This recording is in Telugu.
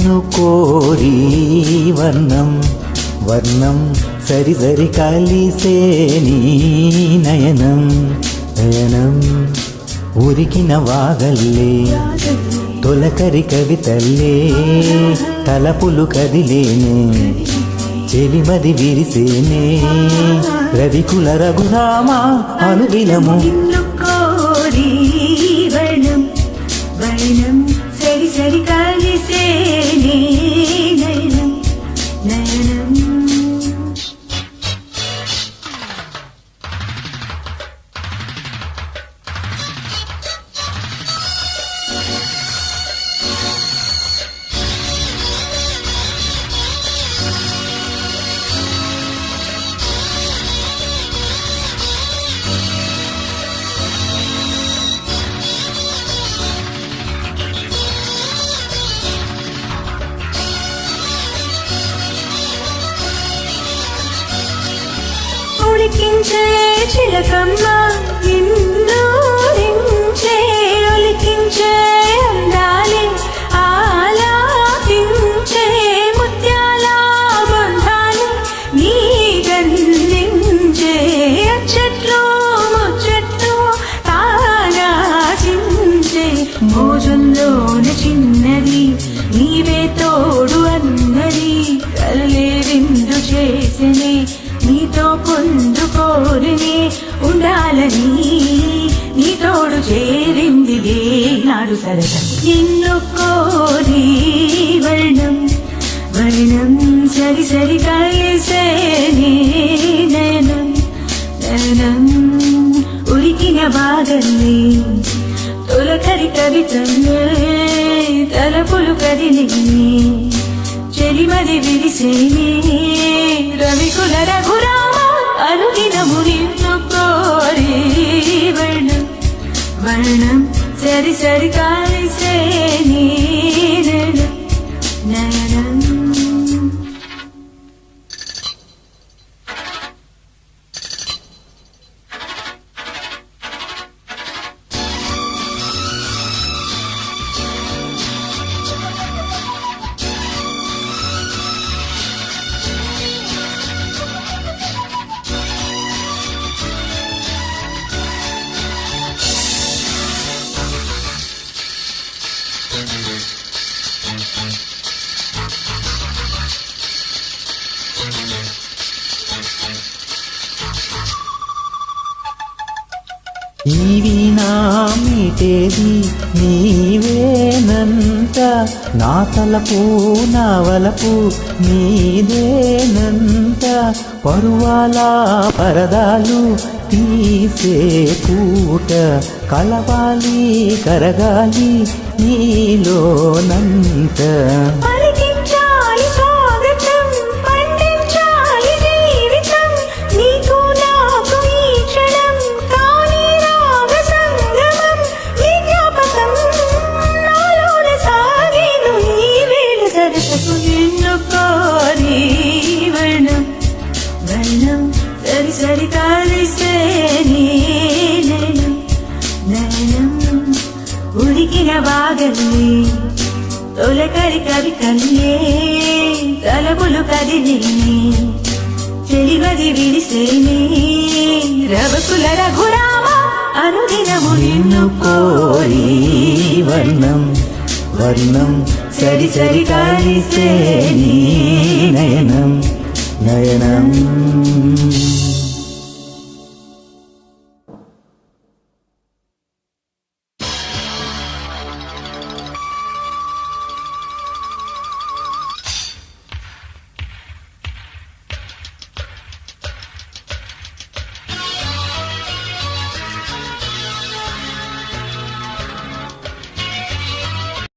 నిన్ను కోరి వర్ణం వర్ణం సరి సరి కలిసే నీ నయనం నయనం ఉరికిన వాగల్లే తొలకరి కవితల్లే తలపులు కదిలేనే చెలిమది విరిసేనే రవికుల రఘురామ అనుదినము నిన్ను కోరి వర్ణం వర్ణం సరి సరి కలిసే నీ నయనం నయనం ఒలికించే చిలకమ్మ నిన్ను రించే ఒలికించే అందాలే ఆలాపించే ముత్యాల బంధాలు నీ గంధించే అచ్చట్లు ముచ్చట్లు తాగాచించే మోజుల్లోన చిన్నది నీవే తోడు అన్నది కలలే విందు చేసనే నీతో పొందుకోరిని ఉండాలని నీ తోడు చేరింది నాడు సరదా నిన్ను కోరి వర్ణం వర్ణం సరి సరి కలిసే నీ నయనం నయనం ఉరికిన బాగల్ని తొలకరి కవితల్లే తలపులు కదిలిని చెలిమది విరిసేనే రవికుల రఘురామ అనుదినము నిన్ను కోరి వర్ణం వర్ణం సరి సరి కలిసే నీ నయనం నయనం ఈ వీణా మీటేది నీవేనంత నా తలపు నా వలపు నీదేనంత పరువాల పరదాలు తీసే పూట కలవాలి కరగాలి నీలోనంత నిన్ను కోరి వర్ణం వర్ణం సరి సరి కలిసే నీ నయనం నయనం ఉడికిన బాగల్లే తొలకరి కవితల్లే తలపులు కదిలిని చెలిమది విరిసేనే రవకుల రఘురామ అనుదినము నిన్ను కోరి వర్ణం వర్ణం సరి సరి కలిసే నీ నయనం నయనం